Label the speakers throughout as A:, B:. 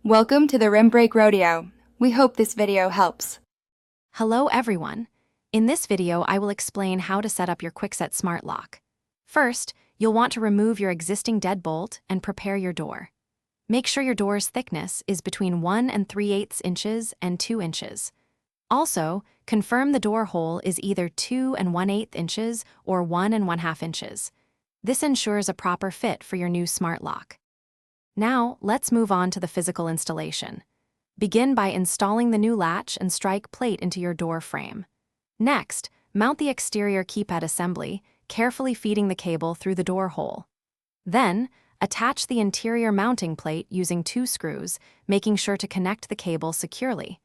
A: Welcome to the Rim Break Rodeo. We hope this video helps.
B: Hello everyone. In this video, I will explain how to set up your Kwikset Smart Lock. First, you'll want to remove your existing deadbolt and prepare your door. Make sure your door's thickness is between 1 3/8 inches and 2 inches. Also, confirm the door hole is either 2 1/8 inches or 1 1/2 inches. This ensures a proper fit for your new smart lock. Now, let's move on to the physical installation. Begin by installing the new latch and strike plate into your door frame. Next, mount the exterior keypad assembly, carefully feeding the cable through the door hole. Then, attach the interior mounting plate using 2 screws, making sure to connect the cable securely.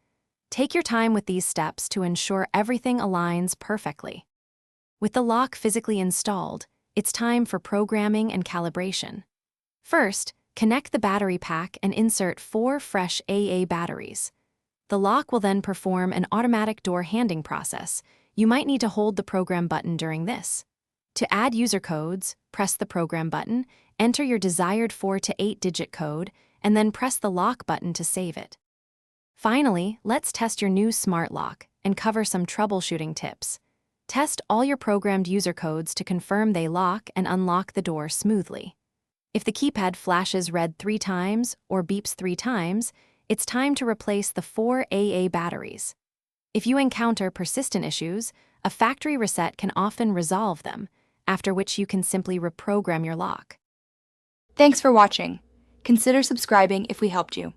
B: Take your time with these steps to ensure everything aligns perfectly. With the lock physically installed, it's time for programming and calibration. First, connect the battery pack and insert 4 fresh AA batteries. The lock will then perform an automatic door handing process. You might need to hold the program button during this. To add user codes, press the program button, enter your desired 4 to 8-digit code, and then press the lock button to save it. Finally, let's test your new smart lock and cover some troubleshooting tips. Test all your programmed user codes to confirm they lock and unlock the door smoothly. If the keypad flashes red 3 times or beeps 3 times, it's time to replace the 4 AA batteries. If you encounter persistent issues, a factory reset can often resolve them, after which you can simply reprogram your lock.
A: Thanks for watching. Consider subscribing if we helped you.